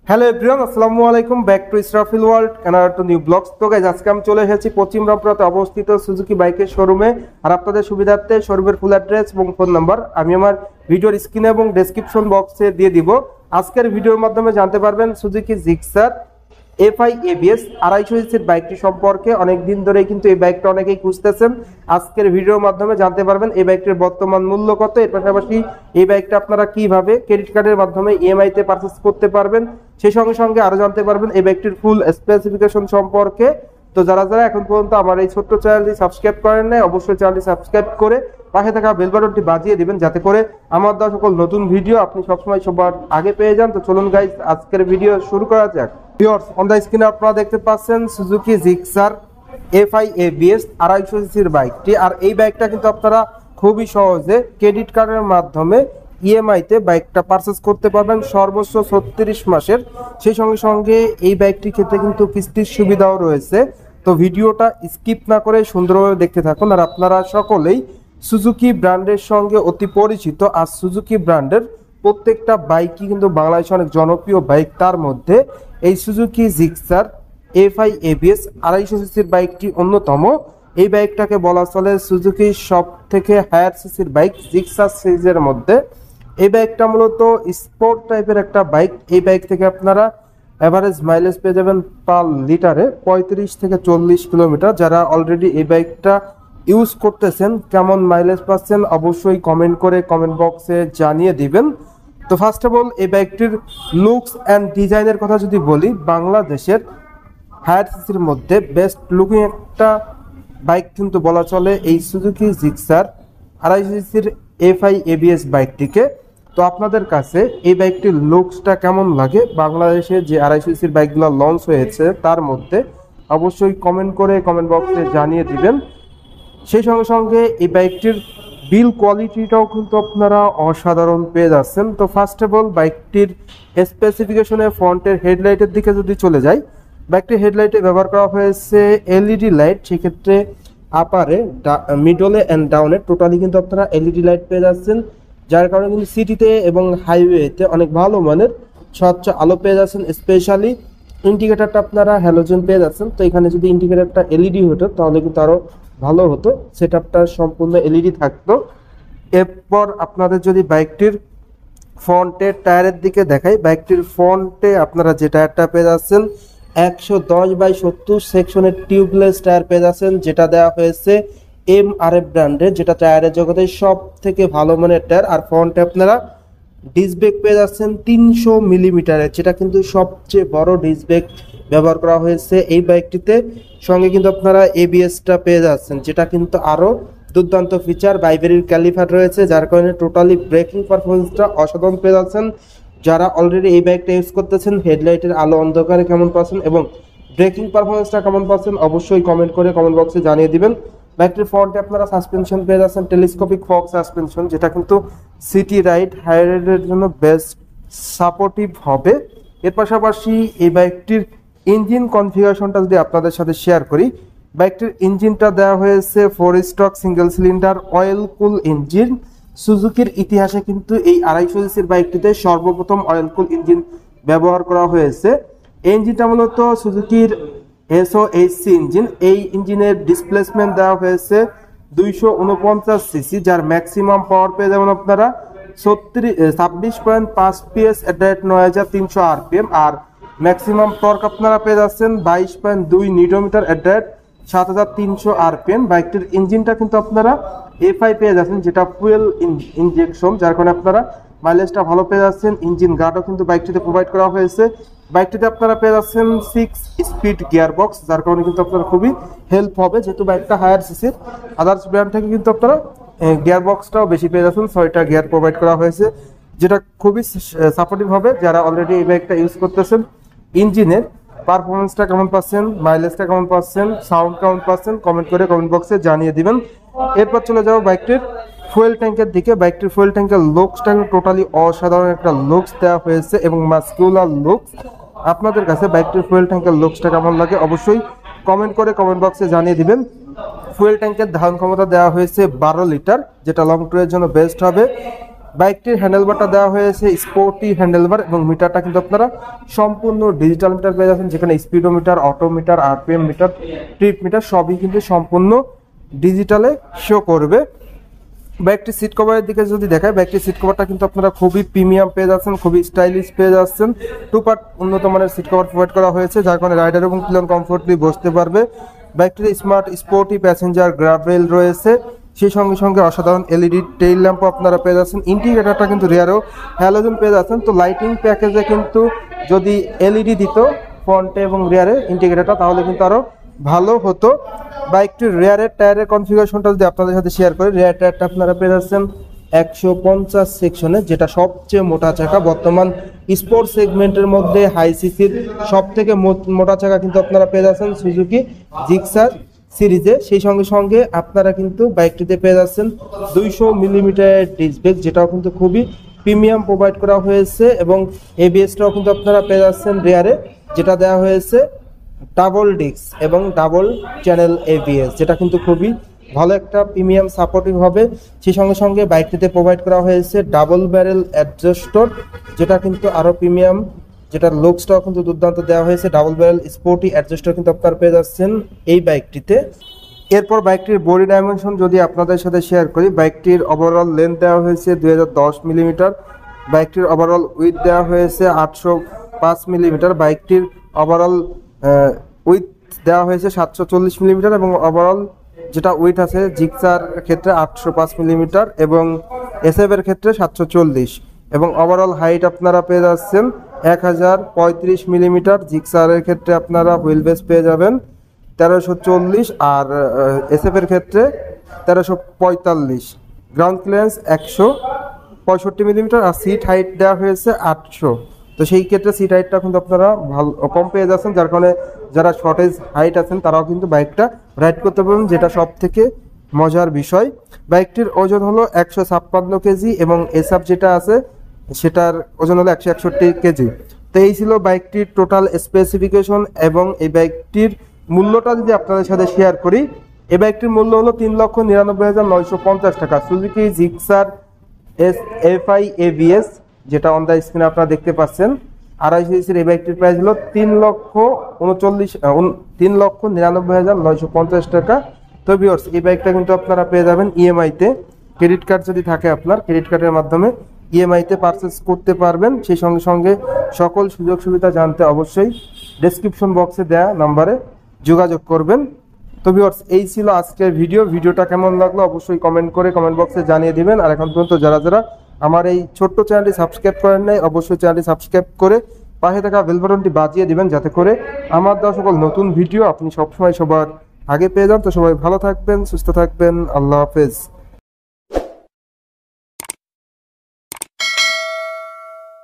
Hello everyone, আসসালামু আলাইকুম। Back to Israfil world another to new blogs. তো গাইজ, আজকে আমি চলে এসেছি পশ্চিম রামপুরাতে অবস্থিত সুজুকি বাইকের শোরুমে। আর আপনাদের সুবিধার্থে শোরুমের ফুল অ্যাড্রেস এবং ফোন নাম্বার আমি আমার ভিডিওর স্ক্রিনে এবং ডেসক্রিপশন বক্সে দিয়ে দিব। আজকের ভিডিওর মাধ্যমে জানতে পারবেন সুজুকি জিক্সার এফআই এবিএস 250 সিসির বাইকটি সম্পর্কে। অনেকদিন ধরেই কিন্তু এই বাইকটা অনেকেই খুঁজতেছেন। আজকের ভিডিওর মাধ্যমে জানতে পারবেন এই বাইকটির বর্তমান মূল্য কত, এর পাশাপাশি এই বাইকটা আপনারা কিভাবে ক্রেডিট কার্ডের মাধ্যমে ইএমআই তে পারচেজ করতে পারবেন। সেই সঙ্গে সঙ্গে আরো জানতে পারবেন এই বাইকটির ফুল স্পেসিফিকেশন সম্পর্কে। তো যারা যারা এখন পর্যন্ত আমার এই ছোট্ট চ্যানেলটি সাবস্ক্রাইব করেন নাই, অবশ্যই চ্যানেলটি সাবস্ক্রাইব করে পাশে থাকা বেল বাটনটি বাজিয়ে দিবেন, যাতে করে আমার দেওয়া সকল নতুন ভিডিও আপনি সবসময় সবার আগে পেয়ে যান। তো চলুন গাইজ, আজকের ভিডিও শুরু করা যাক। ভিউয়ার্স, অন দ্য স্ক্রিনে আপনারা দেখতে পাচ্ছেন সুজুকি জিক্সার এফআই এবিএস 250 সিসির বাইকটি। আর এই বাইকটা কিন্তু আপনারা খুবই সহজে ক্রেডিট কার্ডের মাধ্যমে ইএমআই তে বাইকটা পারচেজ করতে পারবেন সর্বোচ্চ 36 মাসের। সেই সঙ্গে সঙ্গে এই বাইকটির ক্ষেত্রে কিন্তু কিস্তির সুবিধাও রয়েছে। তো ভিডিওটা স্কিপ না করে সুন্দরভাবে দেখতে থাকুন। আর আপনারা সকলেই সুজুকি ব্র্যান্ডের সঙ্গে অতি পরিচিত। আর সুজুকি ব্র্যান্ডের প্রত্যেকটা বাইকই কিন্তু বাংলাদেশে অনেক জনপ্রিয় বাইক। তার মধ্যে এই সুজুকি জিক্সার এফআই এবিএস 250 সিসির বাইকটি অন্যতম। এই বাইকটাকে বলা চলে সুজুকি সব থেকে হায়ার সিসির বাইক জিক্সার সিরিজের মধ্যে। এই বাইকটা মূলত স্পোর্ট টাইপের একটা বাইক। এই বাইক থেকে আপনারা এভারেজ মাইলেজ পেয়ে যাবেন পার লিটারে 35 থেকে 40 কিলোমিটার। যারা অলরেডি এই বাইকটা ইউজ করতেছেন, কেমন মাইলেজ পাচ্ছেন অবশ্যই কমেন্ট করে কমেন্ট বক্সে জানিয়ে দিবেন। তো ফার্স্ট অফ অল, এই বাইকটির লুকস অ্যান্ড ডিজাইনের কথা যদি বলি, বাংলাদেশের হায়ার সিসির মধ্যে বেস্ট লুকিং একটা বাইক কিন্তু বলা চলে এই সুজুকি জিক্সার 250 সিসির এফআই এবিএস বাইকটিকে। তো আপনাদের কাছে এই বাইকটির লুকসটা কেমন লাগে, বাংলাদেশে যে 250 সিসির বাইকগুলো লঞ্চ হয়েছে তার মধ্যে অবশ্যই কমেন্ট করে কমেন্ট বক্সে জানিয়ে দিবেন। সেই সঙ্গে সঙ্গে এই বাইকটির বিল কোয়ালিটিটাও কিন্তু আপনারা অসাধারণ পেয়ে যাচ্ছেন। তো ফার্স্ট অফ অল, বাইকটির স্পেসিফিকেশনে ফ্রন্টের হেডলাইটের দিকে যদি চলে যাই, বাইকটির হেডলাইটে ব্যবহার করা হয়েছে এলইডি লাইট। সেক্ষেত্রে আপারে, মিডলে অ্যান্ড ডাউনে টোটালি কিন্তু আপনারা এলইডি লাইট পেয়ে যাচ্ছেন, যার কারণে কিন্তু সিটিতে এবং হাইওয়েতে অনেক ভালো মানের স্বচ্ছ আলো পেয়ে যাচ্ছেন। স্পেশালি ইন্ডিকেটারটা আপনারা হ্যালোজেন পেয়ে যাচ্ছেন। তো এখানে যদি ইন্ডিকেটারটা এলইডি হতো তাহলে কিন্তু আরও ভালো হতো, সেটআপটা সম্পূর্ণ এলইডি থাকতো। এরপর আপনাদের যদি বাইকটির ফ্রন্টের টায়ারের দিকে দেখাই, বাইকটির ফ্রন্টে আপনারা যে টায়ারটা পেয়ে যাচ্ছেন 110/70 সেকশনের টিউবলেস টায়ার পেয়ে যাচ্ছেন, যেটা দেওয়া হয়েছে এমআরএফ ব্র্যান্ডের, যেটা টায়ারের জগতে সব থেকে ভালো মানের টায়ার। আর ফ্রন্টে আপনারা ডিস্ক ব্রেক পেয়ে যাচ্ছেন 300 মিলিমিটারের, যেটা কিন্তু সবচেয়ে বড় ডিস্ক ব্রেক ব্যবহার করা হয়েছে এই বাইকটিতে। সঙ্গে কিন্তু আপনারা এবিএসটা পেয়ে যাচ্ছেন, যেটা কিন্তু আরও দুর্দান্ত ফিচার। বাইবেরির ক্যালিপার রয়েছে, যার কারণে টোটালি ব্রেকিং পারফরমেন্সটা অসাধারণ পেয়ে যাচ্ছেন। যারা অলরেডি এই বাইকটা ইউজ করতেছেন, হেডলাইটের আলো অন্ধকারে কেমন পাচ্ছেন এবং ব্রেকিং পারফরমেন্সটা কেমন পাচ্ছেন অবশ্যই কমেন্ট করে কমেন্ট বক্সে জানিয়ে দিবেন। বাইকটির ফ্রন্টে আপনারা সাসপেনশন পেয়ে যাচ্ছেন টেলিস্কোপিক ফগ সাসপেনশন, যেটা কিন্তু সিটি রাইড হাই রাইডের জন্য বেস্ট সাপোর্টিভ হবে। এর পাশাপাশি এই বাইকটির ইঞ্জিন কনফিগারেশনটা যদি আপনাদের সাথে শেয়ার করি, বাইকটির ইঞ্জিনটা দেওয়া হয়েছে 4 stroke single cylinder oil cool engine. সুজুকির ইতিহাসে কিন্তু এই 250 সিসির বাইকটিতে সর্বপ্রথম অয়েল কুল ইঞ্জিন ব্যবহার করা হয়েছে। এই ইঞ্জিনটা মূলত সুজুকির এসওএইচসি ইঞ্জিন। এই ইঞ্জিনের ডিসপ্লেসমেন্ট দেওয়া হয়েছে 249 সিসি, যার ম্যাক্সিমাম পাওয়ার পেয়ে যাবেন আপনারা 26.5 PS এট 9300 আরপিএম। আর ম্যাক্সিমাম টর্ক আপনারা পেয়ে যাচ্ছেন 22.2 নিউটন এট 7300 আরপিএম। বাইকটির ইঞ্জিনটা কিন্তু আপনারা এফআই পেয়ে যাচ্ছেন, যেটা ফুয়েল ইনজেকশন, যার কারণে আপনারা মাইলেজটা ভালো পেয়ে যাচ্ছেন। ইঞ্জিন গার্ডও কিন্তু বাইকটিতে প্রোভাইড করা হয়েছে। বাইকটিতে আপনারা পেয়ে যাচ্ছেন 6 স্পিড গিয়ার বক্স, যার কারণে কিন্তু আপনার খুবই হেল্প হবে, যেহেতু বাইকটা হায়ার সিসির। আদার্স ব্র্যান্ড থেকে কিন্তু আপনারা গিয়ার বক্সটাও বেশি পেয়ে যাচ্ছেন, 6টা গিয়ার প্রোভাইড করা হয়েছে, যেটা খুবই সাপোর্টিভ হবে যারা অলরেডি এই বাইকটা ইউজ করতেছেন। ইঞ্জিনের পারফরমেন্সটা কেমন পাচ্ছেন, মাইলেজটা কেমন পাচ্ছেন, সাউন্ড কেমন পাচ্ছেন কমেন্ট করে কমেন্ট বক্সে জানিয়ে দিবেন। এরপর চলে যাবো বাইকটির ফুয়েল ট্যাঙ্কের দিকে। বাইকটির ফুয়েল ট্যাঙ্কের লুকসটা টোটালি অসাধারণ একটা লুকস দেওয়া হয়েছে এবং মাস্কুলার লুকস। আপনাদের কাছে বাইকটির ফুয়েল ট্যাঙ্কের লুকসটা কেমন লাগে অবশ্যই কমেন্ট করে কমেন্ট বক্সে জানিয়ে দিবেন। ফুয়েল ট্যাঙ্কের ধারণ ক্ষমতা দেওয়া হয়েছে 12 লিটার, যেটা লং ট্যুরের জন্য বেস্ট হবে। বাইকটির হ্যান্ডেলবারটা দেওয়া হয়েছে স্পোর্টি হ্যান্ডেলবার এবং মিটারটা কিন্তু আপনারা সম্পূর্ণ ডিজিটাল মিটার পেয়ে যাচ্ছেন, যেখানে speedometer, odometer, RPM meter, trip meter সবই কিন্তু সম্পূর্ণ ডিজিটালে শো করবে। বাইকটির সিট কভারের দিকে যদি দেখায়, বাইকটির সিট কভারটা কিন্তু আপনারা খুবই প্রিমিয়াম পেয়ে যাচ্ছেন, খুবই স্টাইলিশ পেয়ে যাচ্ছেন। 2 পার্ট উন্নত মানের সিট কভার প্রোভাইড করা হয়েছে, যার কারণে রাইডার এবং পিলিয়ন কমফোর্টলি বসতে পারবে। বাইকটিতে smart sporty passenger grab rail রয়েছে, সেই সঙ্গে সঙ্গে অসাধারণ এলইডি টেইল ল্যাম্পও আপনারা পেয়ে যাচ্ছেন। ইন্ডিকেটারটা কিন্তু রিয়ারেও হ্যালোজেন পেয়ে যাচ্ছেন। তো লাইটিং প্যাকেজে কিন্তু যদি এলইডি দিত ফ্রন্টে এবং রিয়ারে ইন্ডিকেটারটা, তাহলে কিন্তু আরও ভালো হতো। বাইকটির রিয়ারের টায়ারের কনফিগারেশনটা যদি আপনাদের সাথে শেয়ার করি, রিয়ার টায়ারটা আপনারা পেয়ে যাচ্ছেন 150 সেকশনে, যেটা সবচেয়ে মোটা চাকা। বর্তমান স্পোর্ট সেগমেন্টের মধ্যে হাই সিসির সব থেকে মোটা চাকা কিন্তু আপনারা পেয়ে যাচ্ছেন সুজুকি জিক্সার সিরিজে। সেই সঙ্গে সঙ্গে আপনারা কিন্তু বাইকটিতে পেয়ে যাচ্ছেন 200 মিলিমিটারের ডিস্ক ব্রেক, যেটাও কিন্তু খুবই প্রিমিয়াম প্রোভাইড করা হয়েছে। এবং এবিএসটাও কিন্তু আপনারা পেয়ে যাচ্ছেন রিয়ারে, যেটা দেওয়া হয়েছে ডাবল ডিস্ক এবং ডাবল চ্যানেল এবিএস, যেটা কিন্তু খুবই ভালো একটা প্রিমিয়াম সাপোর্টিভ হবে। সেই সঙ্গে সঙ্গে বাইকটিতে প্রোভাইড করা হয়েছে ডাবল ব্যারেল অ্যাডজাস্টর, যেটা কিন্তু আরও প্রিমিয়াম, যেটার লুকসটাও কিন্তু দুর্দান্ত দেওয়া হয়েছে। ডাবল ব্যারেল স্পোর্টি অ্যাডজাস্টর কিন্তু আপনারা পেয়ে যাচ্ছেন এই বাইকটিতে। এরপর বাইকটির বডি ডাইমেনশন যদি আপনাদের সাথে শেয়ার করি, বাইকটির ওভারঅল লেন্থ দেওয়া হয়েছে 2010 মিলিমিটার, বাইকটির ওভারঅল উইথ দেওয়া হয়েছে 805 মিলিমিটার, বাইকটির ওভারঅল উইথ দেওয়া হয়েছে 740 মিলিমিটার এবং ওভারঅল যেটা উইথ আছে জিক্সার ক্ষেত্রে 805 মিলিমিটার এবং এসএফ এর ক্ষেত্রে 740 এবং ওভারঅল হাইট আপনারা পেয়ে যাচ্ছেন 1035 মিলিমিটার। জিক্সারের ক্ষেত্রে আপনারা হুইল বেস পেয়ে যাবেন 1340 আর এসএফ এর ক্ষেত্রে 1345, গ্রাউন্ড ক্লিয়ারেন্স 165 মিলিমিটার আর সিট হাইট দেওয়া হয়েছে 800। তো সেই ক্ষেত্রে সিট হাইটটা কিন্তু আপনারা ভালো কম পেয়ে যাচ্ছেন, যার কারণে যারা শর্টেজ হাইট আছেন তারাও কিন্তু বাইকটা রাইড করতে পারবেন, যেটা সব থেকে মজার বিষয়। বাইকটির ওজন হলো 156 কেজি এবং এসআপ যেটা আছে সেটার ওজন হলো 161 কেজি। তো এই ছিল বাইকটির টোটাল স্পেসিফিকেশন। এবং এই বাইকটির মূল্যটা যদি আপনাদের সাথে শেয়ার করি, এই বাইকটির মূল্য হলো 3,99,950 টাকা। সুজুকি জিক্সার এফআই এবিএস, যেটা অন দ্য স্ক্রিনে আপনারা দেখতে পাচ্ছেন 250 সিসির এই বাইকটির প্রাইস হলো 3,99,950 টাকা। তো ভিউয়ার্স, এই বাইকটা কিন্তু আপনারা পেয়ে যাবেন ইএমআইতে। ক্রেডিট কার্ড যদি থাকে আপনার, ক্রেডিট কার্ডের মাধ্যমে ইএমআইতে পারচেস করতে পারবেন। সেই সঙ্গে সঙ্গে সকল সুযোগ সুবিধা জানতে অবশ্যই ডেসক্রিপশন বক্সে দেওয়া নাম্বারে যোগাযোগ করবেন। তো ভিউয়ার্স, এই ছিল আজকের ভিডিওটা কেমন লাগলো অবশ্যই কমেন্ট করে কমেন্ট বক্সে জানিয়ে দিবেন। আর এখন পর্যন্ত যারা যারা আমার এই ছোট্ট চ্যানেলটি সাবস্ক্রাইব করেন নাই, অবশ্যই চ্যানেলটি সাবস্ক্রাইব করে পাশে থাকা বেল বাটনটি বাজিয়ে দিবেন, যাতে করে আমার দেওয়া সকল নতুন ভিডিও আপনি সবসময় সবার আগে পেয়ে যান। তো সবাই ভালো থাকবেন, সুস্থ থাকবেন, আল্লাহ হাফেজ।